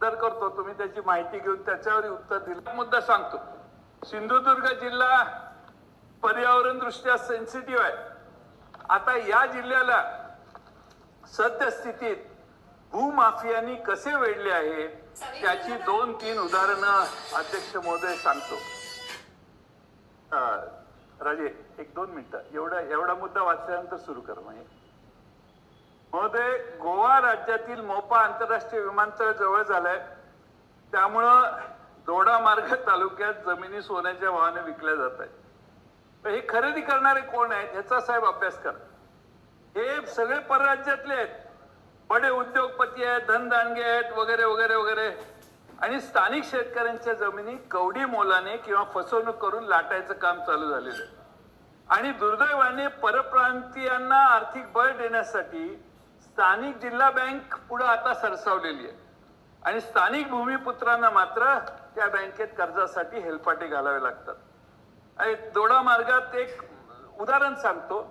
उत्तर करतो, तुम्ही त्याची माहिती घेऊन त्याच्यावर उत्तर दिलं. मुद्दा सांगतो, सिंधुदुर्ग जिल्हा पर्यावरण दृष्ट्या सेन्सिटिव्ह आहे. आता या जिल्ह्याला सद्यस्थितीत भूमाफियांनी कसे वेढले आहे त्याची 2-3 उदाहरणं अध्यक्ष महोदय सांगतो. राजे 1-2 मिनिटं एवढा मुद्दा वाचल्यानंतर सुरू कर. महोदय, गोवा राज्यातील मोपा आंतरराष्ट्रीय विमानतळ जवळ झालंय, त्यामुळं दोडामार्ग तालुक्यात जमिनी सोन्याच्या भावाने विकल्या जात आहेत. हे खरेदी करणारे कोण आहेत ह्याचा साहेब अभ्यास करा. हे सगळे परराज्यातले आहेत, बडे उद्योगपती आहेत, धनदानगे आहेत, वगैरे वगैरे वगैरे. आणि स्थानिक शेतकऱ्यांच्या जमिनी कवडी मोलाने किंवा फसवणूक करून लाटायचं काम चालू झालेलं आहे. आणि दुर्दैवाने परप्रांतीयांना आर्थिक बळ देण्यासाठी स्थानिक जिल्हा बँक पुढे आता सरसावलेली आहे आणि स्थानिक भूमिपुत्रांना मात्र त्या बँकेत कर्जासाठी हेलपाटे घालावे लागतात. आणि दोडा मार्गात एक उदाहरण सांगतो.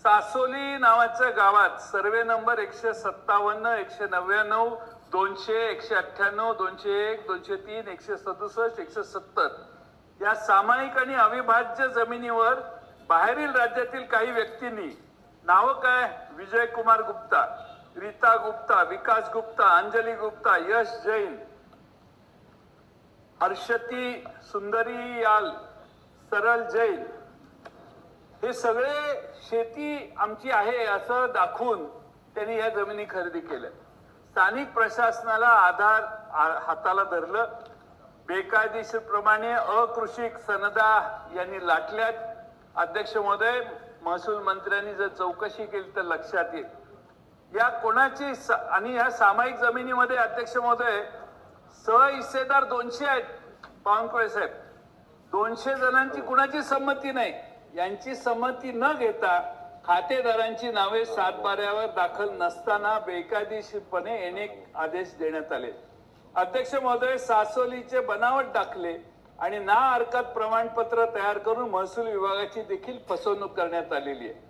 सासोली नावाच्या गावात सर्वे नंबर 157, 199, 200, 198, 201, 203, 167, 170 या सामायिक आणि अविभाज्य जमिनीवर बाहेरील राज्यातील काही व्यक्तींनी नाव काय, विजय कुमार गुप्ता, रीता गुप्ता, विकास गुप्ता, अंजली गुप्ता, यश जैन, हर्षती सुंदरी याल, सरल जैन, हे सगळे शेती आमची आहे असं दाखवून त्यांनी या जमिनी खरेदी केल्या. स्थानिक प्रशासनाला आधार हाताला धरलं. बेकायदेशीरप्रमाणे अकृषिक सनदा यांनी लाटल्यात. अध्यक्ष महोदय, महसूल मंत्र्यांनी जर चौकशी केली तर लक्षात येईल या कोणाची. आणि या सामायिक जमिनीमध्ये अध्यक्ष महोदय सहहिस्सेदार 200 आहेत. बावनकुळे साहेब, 200 जणांची कुणाची संमती नाही. यांची संमती न घेता खातेदारांची नावे 7/12 दाखल नसताना बेकायदेशीरपणे अनेक आदेश देण्यात आले. अध्यक्ष महोदय, सासोलीचे बनावट दाखले आणि ना हरकत प्रमाणपत्र तयार करून महसूल विभागाची देखील फसवणूक करण्यात आलेली आहे.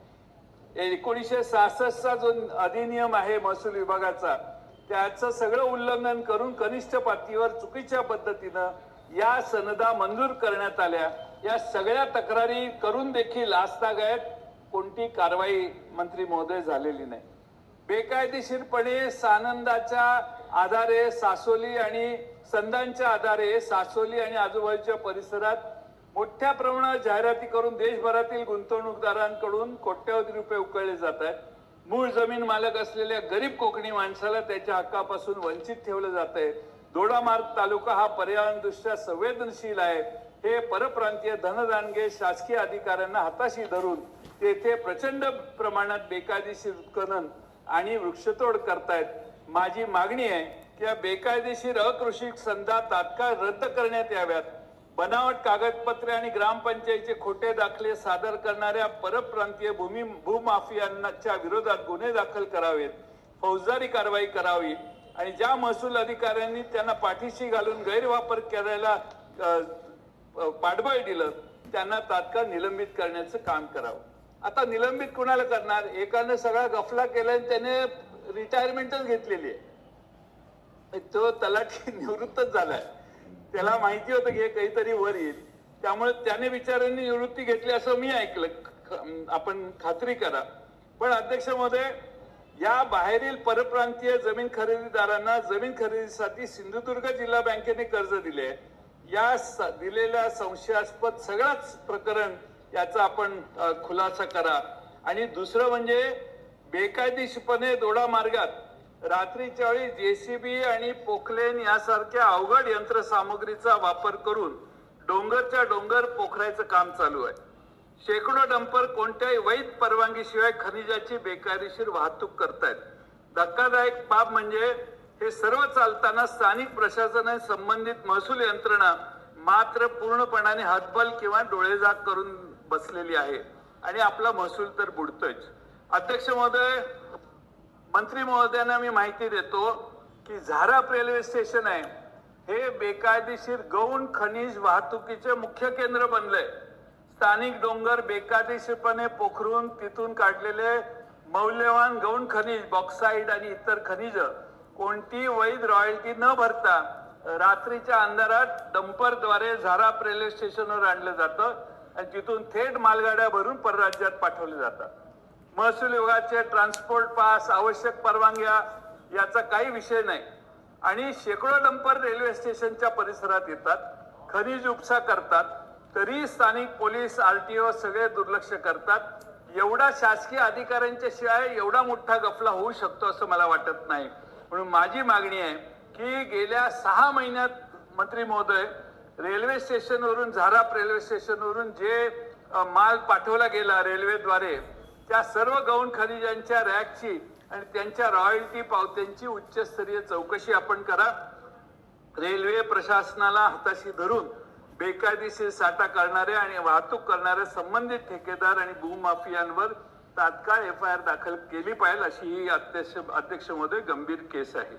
1966चा जो अधिनियम आहे महसूल विभागाचा, त्याचं सगळं उल्लंघन करून कनिष्ठ पातळीवर चुकीच्या पद्धतीनं या सनदा मंजूर करण्यात आल्या. या सगळ्या तक्रारी करून देखील आजतागायत कोणती कारवाई मंत्री महोदय झालेली नाही. बेकायदेशीरपणे सानंदाच्या आधारे सासोली आणि संदांच्या आधारे सासोली आणि आजूबाजूच्या परिसरात मोठ्या प्रमाणात जाहिराती करून देशभरातील गुंतवणूकदारांकडून कोट्यवधी रुपये उकळले जात आहेत. मूळ जमीन मालक असलेल्या गरीब कोकणी माणसाला त्याच्या हक्कापासून वंचित ठेवलं जात आहे. दोडामार्ग तालुका हा पर्यावरणदृष्ट्या संवेदनशील आहे. हे परप्रांतीय धनदानगे शासकीय अधिकाऱ्यांना हाताशी धरून तेथे प्रचंड प्रमाणात बेकायदेशीर उत्खनन आणि वृक्षतोड करतायत. माझी मागणी आहे की या बेकायदेशीर अकृषिक संधा तात्काळ रद्द करण्यात याव्यात. बनावट कागदपत्रे आणि ग्रामपंचायतीचे खोटे दाखले सादर करणाऱ्या परप्रांतीय भूमाफियांच्या विरोधात गुन्हे दाखल करावेत, फौजदारी कारवाई करावी आणि ज्या महसूल अधिकाऱ्यांनी त्यांना पाठीशी घालून गैरवापर करायला पाठबळ दिलं त्यांना तात्काळ निलंबित करण्याचं काम करावं. आता निलंबित कुणाला करणार? एकाने सगळा गफला केलाय, त्याने रिटायरमेंटच घेतलेली आहे. तो तलाठी निवृत्तच झालाय. त्याला माहिती होतं की हे काहीतरी वर येईल, त्यामुळे त्याने बिचाऱ्यांनी निवृत्ती घेतली असं मी ऐकलं. आपण खात्री करा. पण अध्यक्ष महोदय, या बाहेरील परप्रांतीय जमीन खरेदीदारांना जमीन खरेदीसाठी सिंधुदुर्ग जिल्हा बँकेने कर्ज दिले. या दिलेल्या संशयास्पद सगळंच प्रकरण याचा आपण खुलासा करा. आणि दुसरं म्हणजे बेकायदेशीरपणे दोडा मार्गात रात्रीच्या वेळी JCB आणि पोखलेन यासारख्या अवघड यंत्रसामुग्रीचा वापर करून डोंगरच्या डोंगर पोखरायचं काम चालू आहे. शेकडो डंपर कोणत्याही वैध परवानगीशिवाय खनिजाची बेकायदेशीर वाहतूक करतायत. धक्कादायक बाब म्हणजे हे सर्व चालताना स्थानिक प्रशासनाने संबंधित महसूल यंत्रणा मात्र पूर्णपणाने हातबल किंवा डोळेझाक करून बसलेली आहे आणि आपला महसूल तर बुडतोय. अध्यक्ष महोदय, मंत्री महोदयांना मी माहिती देतो की झाराप रेल्वे स्टेशन आहे हे बेकायदेशीर गौण खनिज वाहतुकीचे मुख्य केंद्र बनलंय. स्थानिक डोंगर बेकायदेशीरपणे पोखरून तिथून काढलेले मौल्यवान गौण खनिज, बॉक्साईड आणि इतर खनिज कोणती वैध रॉयल्टी न भरता रात्रीच्या अंधारात डंपरद्वारे झाराप रेल्वे स्टेशनवर आणलं जातं आणि तिथून थेट मालगाड्या भरून परराज्यात पाठवले जातात. महसूल विभागाचे ट्रान्सपोर्ट पास, आवश्यक परवानग्या याचा काही विषय नाही आणि शेकडो डंपर रेल्वे स्टेशनच्या परिसरात येतात, खनिज उपसा करतात, तरी स्थानिक पोलीस, RTO सगळे दुर्लक्ष करतात. एवढा शासकीय अधिकाऱ्यांच्या शिवाय एवढा मोठा गफला होऊ शकतो असं मला वाटत नाही. म्हणून माझी मागणी आहे की गेल्या 6 महिन्यात मंत्री महोदय रेल्वे स्टेशनवरून, झाराप रेल्वे स्टेशनवरून जे माल पाठवला गेला रेल्वेद्वारे, त्या सर्व गौण खनिजांच्या रॅकची आणि त्यांच्या रॉयल्टी पावत्यांची उच्चस्तरीय चौकशी आपण करा. रेल्वे प्रशासनाला हाताशी धरून बेकायदेशीर साठा करणारे आणि वाहतूक करणारे संबंधित ठेकेदार आणि भूमाफियांवर तात्काळ FIR दाखल केली पाहिजे, अशी ही अध्यक्ष महोदय गंभीर केस आहे.